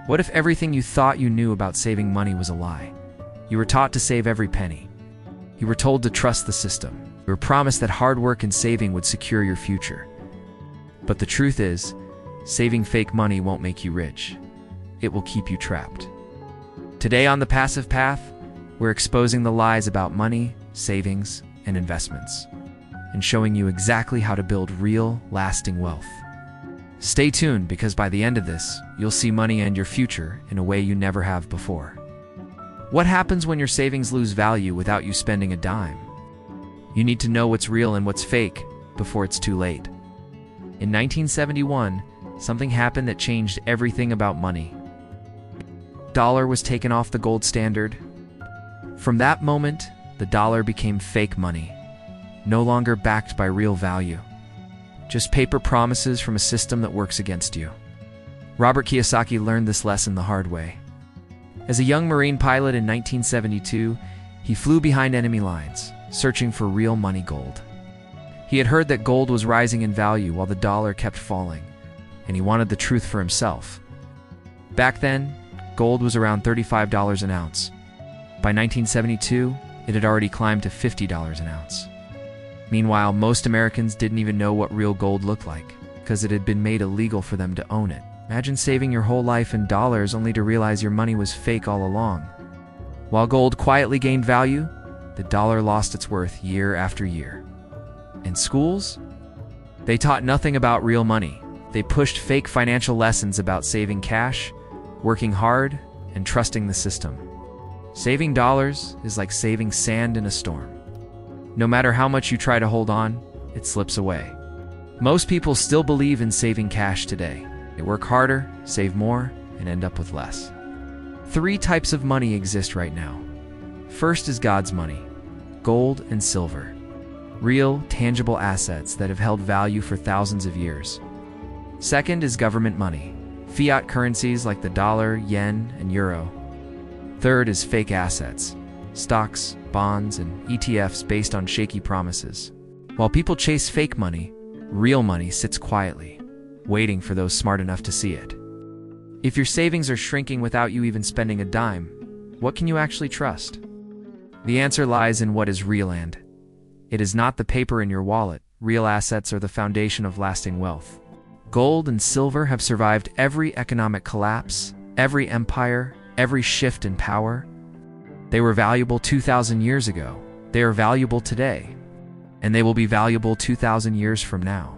What if everything you thought you knew about saving money was a lie? You were taught to save every penny. You were told to trust the system. You were promised that hard work and saving would secure your future. But the truth is, saving fake money won't make you rich. It will keep you trapped. Today on The Passive Path, we're exposing the lies about money, savings, and investments, and showing you exactly how to build real, lasting wealth. Stay tuned, because by the end of this, you'll see money and your future in a way you never have before. What happens when your savings lose value without you spending a dime? You need to know what's real and what's fake before it's too late. In 1971, something happened that changed everything about money. The dollar was taken off the gold standard. From that moment, the dollar became fake money, no longer backed by real value. Just paper promises from a system that works against you. Robert Kiyosaki learned this lesson the hard way. As a young Marine pilot in 1972, he flew behind enemy lines, searching for real money gold. He had heard that gold was rising in value while the dollar kept falling, and he wanted the truth for himself. Back then, gold was around $35 an ounce. By 1972, it had already climbed to $50 an ounce. Meanwhile, most Americans didn't even know what real gold looked like, because it had been made illegal for them to own it. Imagine saving your whole life in dollars only to realize your money was fake all along. While gold quietly gained value, the dollar lost its worth year after year. And schools? They taught nothing about real money. They pushed fake financial lessons about saving cash, working hard, and trusting the system. Saving dollars is like saving sand in a storm. No matter how much you try to hold on, it slips away. Most people still believe in saving cash today. They work harder, save more, and end up with less. 3 types of money exist right now. First is God's money, gold and silver. Real, tangible assets that have held value for thousands of years. Second is government money, fiat currencies like the dollar, yen, and euro. Third is fake assets, stocks, bonds, and ETFs based on shaky promises. While people chase fake money, real money sits quietly, waiting for those smart enough to see it. If your savings are shrinking without you even spending a dime, what can you actually trust? The answer lies in what is real, and it is not the paper in your wallet. Real assets are the foundation of lasting wealth. Gold and silver have survived every economic collapse, every empire, every shift in power. They were valuable 2,000 years ago. They are valuable today. And they will be valuable 2,000 years from now.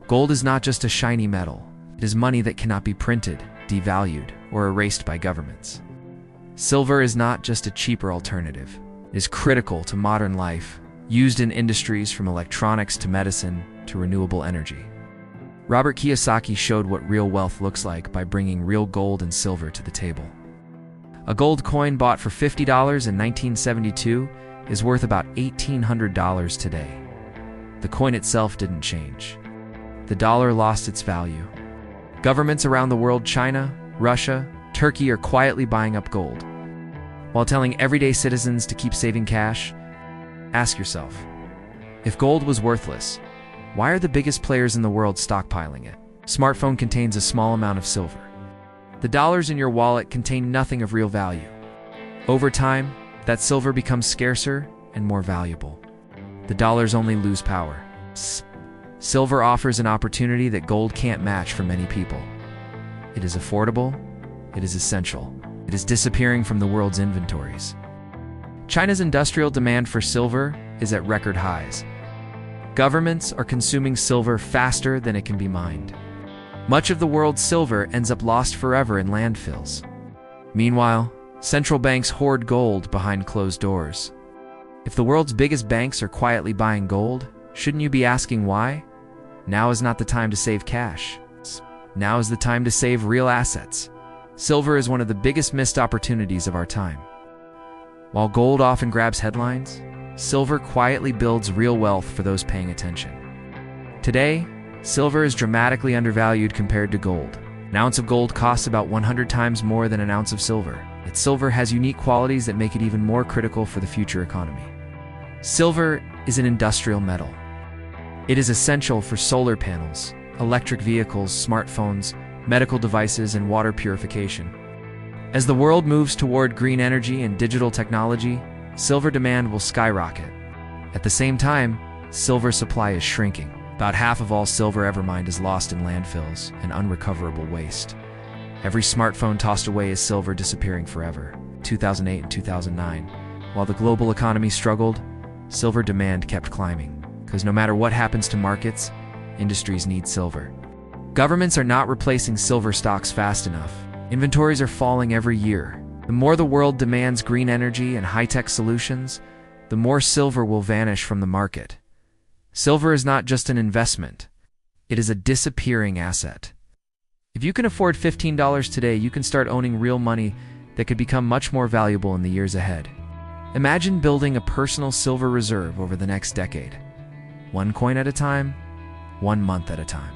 Gold is not just a shiny metal. It is money that cannot be printed, devalued, or erased by governments. Silver is not just a cheaper alternative. It is critical to modern life, used in industries from electronics to medicine to renewable energy. Robert Kiyosaki showed what real wealth looks like by bringing real gold and silver to the table. A gold coin bought for $50 in 1972 is worth about $1,800 today. The coin itself didn't change. The dollar lost its value. Governments around the world, China, Russia, Turkey, are quietly buying up gold. While telling everyday citizens to keep saving cash, ask yourself, if gold was worthless, why are the biggest players in the world stockpiling it? Smartphone contains a small amount of silver. The dollars in your wallet contain nothing of real value. Over time, that silver becomes scarcer and more valuable. The dollars only lose power. Silver offers an opportunity that gold can't match for many people. It is affordable. It is essential. It is disappearing from the world's inventories. China's industrial demand for silver is at record highs. Governments are consuming silver faster than it can be mined. Much of the world's silver ends up lost forever in landfills. Meanwhile, central banks hoard gold behind closed doors. If the world's biggest banks are quietly buying gold, shouldn't you be asking why? Now is not the time to save cash. Now is the time to save real assets. Silver is one of the biggest missed opportunities of our time. While gold often grabs headlines, silver quietly builds real wealth for those paying attention. Today, silver is dramatically undervalued compared to gold. An ounce of gold costs about 100 times more than an ounce of silver. Yet silver has unique qualities that make it even more critical for the future economy. Silver is an industrial metal. It is essential for solar panels, electric vehicles, smartphones, medical devices, and water purification. As the world moves toward green energy and digital technology, silver demand will skyrocket. At the same time, silver supply is shrinking. About half of all silver ever mined is lost in landfills and unrecoverable waste. Every smartphone tossed away is silver disappearing forever. 2008 and 2009. While the global economy struggled, silver demand kept climbing. Because no matter what happens to markets, industries need silver. Governments are not replacing silver stocks fast enough. Inventories are falling every year. The more the world demands green energy and high-tech solutions, the more silver will vanish from the market. Silver is not just an investment. It is a disappearing asset. If you can afford $15 today, you can start owning real money that could become much more valuable in the years ahead. Imagine building a personal silver reserve over the next decade. One coin at a time, 1 month at a time.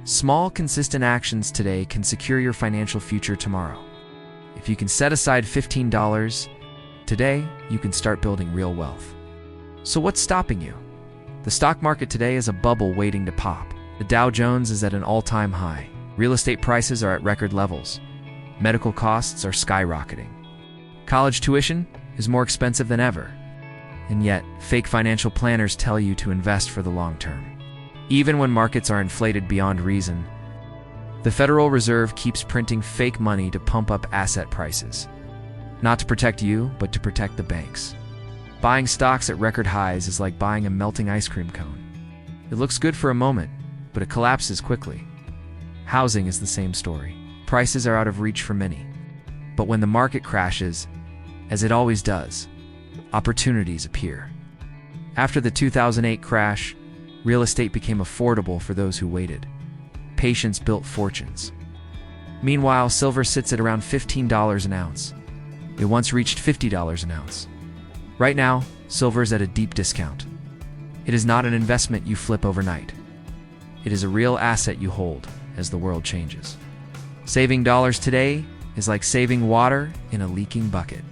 Small, consistent actions today can secure your financial future tomorrow. If you can set aside $15 today, you can start building real wealth. So what's stopping you? The stock market today is a bubble waiting to pop. The Dow Jones is at an all-time high. Real estate prices are at record levels. Medical costs are skyrocketing. College tuition is more expensive than ever. And yet, fake financial planners tell you to invest for the long term. Even when markets are inflated beyond reason, the Federal Reserve keeps printing fake money to pump up asset prices. Not to protect you, but to protect the banks. Buying stocks at record highs is like buying a melting ice cream cone. It looks good for a moment, but it collapses quickly. Housing is the same story. Prices are out of reach for many. But when the market crashes, as it always does, opportunities appear. After the 2008 crash, real estate became affordable for those who waited. Patience built fortunes. Meanwhile, silver sits at around $15 an ounce. It once reached $50 an ounce. Right now, silver is at a deep discount. It is not an investment you flip overnight. It is a real asset you hold as the world changes. Saving dollars today is like saving water in a leaking bucket.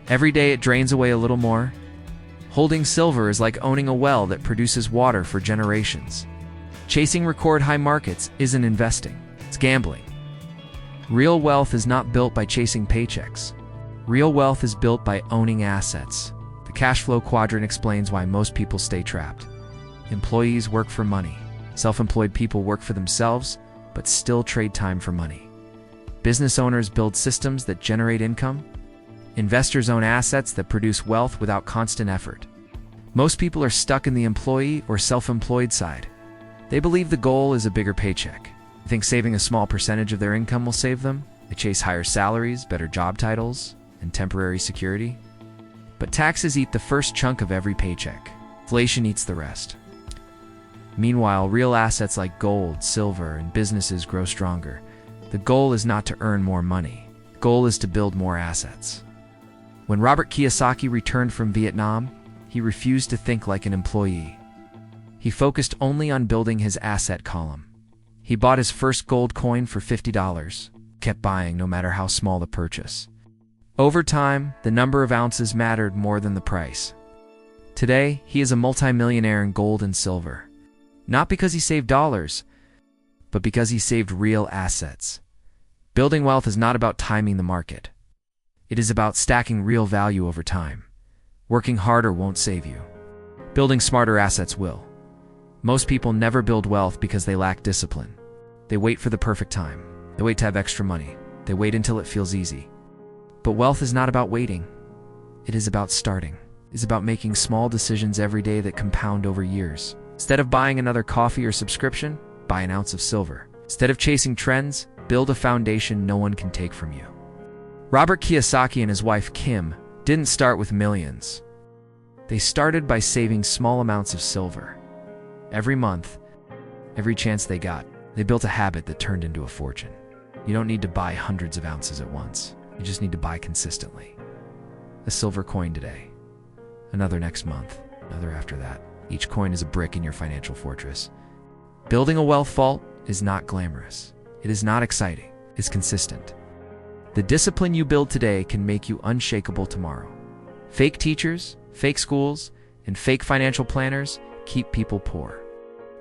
Every day it drains away a little more. Holding silver is like owning a well that produces water for generations. Chasing record high markets isn't investing, it's gambling. Real wealth is not built by chasing paychecks. Real wealth is built by owning assets. The cash flow quadrant explains why most people stay trapped. Employees work for money. Self-employed people work for themselves, but still trade time for money. Business owners build systems that generate income. Investors own assets that produce wealth without constant effort. Most people are stuck in the employee or self-employed side. They believe the goal is a bigger paycheck. They think saving a small percentage of their income will save them. They chase higher salaries, better job titles, and temporary security. But taxes eat the first chunk of every paycheck. Inflation eats the rest. Meanwhile, real assets like gold, silver, and businesses grow stronger. The goal is not to earn more money. The goal is to build more assets. When Robert Kiyosaki returned from Vietnam, he refused to think like an employee. He focused only on building his asset column. He bought his first gold coin for $50, kept buying no matter how small the purchase. Over time, the number of ounces mattered more than the price. Today, he is a multimillionaire in gold and silver. Not because he saved dollars, but because he saved real assets. Building wealth is not about timing the market. It is about stacking real value over time. Working harder won't save you. Building smarter assets will. Most people never build wealth because they lack discipline. They wait for the perfect time. They wait to have extra money. They wait until it feels easy. But wealth is not about waiting. It is about starting. It is about making small decisions every day that compound over years. Instead of buying another coffee or subscription, buy an ounce of silver. Instead of chasing trends, build a foundation no one can take from you. Robert Kiyosaki and his wife Kim didn't start with millions. They started by saving small amounts of silver. Every month, every chance they got, they built a habit that turned into a fortune. You don't need to buy hundreds of ounces at once. You just need to buy consistently. A silver coin today, another next month, another after that. Each coin is a brick in your financial fortress. Building a wealth vault is not glamorous. It is not exciting. It's consistent. The discipline you build today can make you unshakable tomorrow. Fake teachers, fake schools, and fake financial planners keep people poor.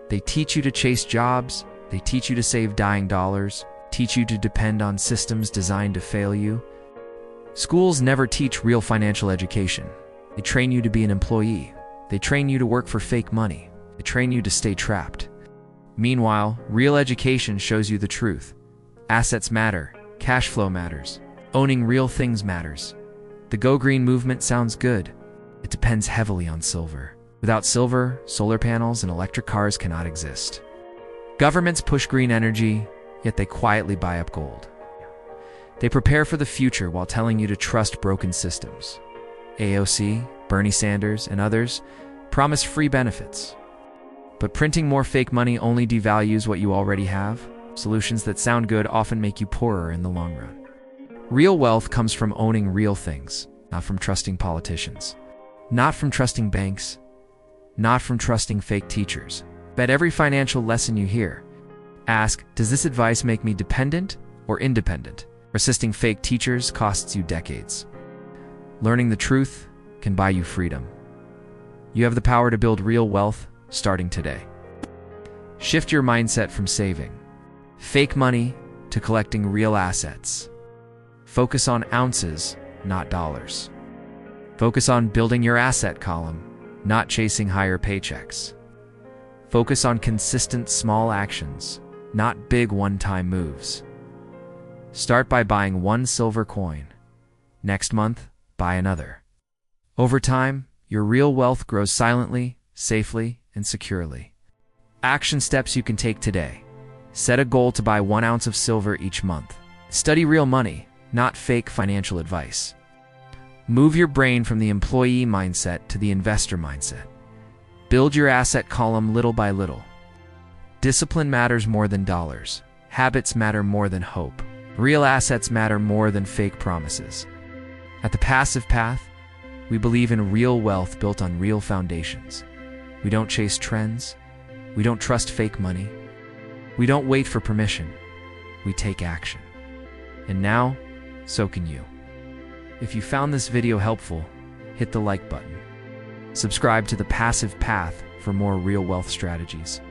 They teach you to chase jobs, They teach you to save dying dollars, teach you to depend on systems designed to fail you. Schools never teach real financial education. They train you to be an employee. They train you to work for fake money. They train you to stay trapped. Meanwhile, real education shows you the truth. Assets matter. Cash flow matters. Owning real things matters. The Go Green movement sounds good. It depends heavily on silver. Without silver, solar panels and electric cars cannot exist. Governments push green energy, yet they quietly buy up gold. They prepare for the future while telling you to trust broken systems. AOC, Bernie Sanders, and others promise free benefits. But printing more fake money only devalues what you already have. Solutions that sound good often make you poorer in the long run. Real wealth comes from owning real things, not from trusting politicians, not from trusting banks, not from trusting fake teachers. Bet every financial lesson you hear. Ask, does this advice make me dependent or independent? Resisting fake teachers costs you decades. Learning the truth can buy you freedom. You have the power to build real wealth starting today. Shift your mindset from saving fake money to collecting real assets. Focus on ounces, not dollars. Focus on building your asset column, not chasing higher paychecks. Focus on consistent small actions, not big one-time moves. Start by buying one silver coin. Next month, buy another. Over time, your real wealth grows silently, safely, and securely. Action steps you can take today. Set a goal to buy 1 ounce of silver each month. Study real money, not fake financial advice. Move your brain from the employee mindset to the investor mindset. Build your asset column little by little. Discipline matters more than dollars. Habits matter more than hope. Real assets matter more than fake promises. At the Passive Path, we believe in real wealth built on real foundations. We don't chase trends. We don't trust fake money. We don't wait for permission. We take action. And now, so can you. If you found this video helpful, hit the like button. Subscribe to the Passive Path for more real wealth strategies,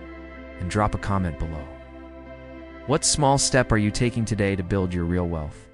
and drop a comment below. What small step are you taking today to build your real wealth?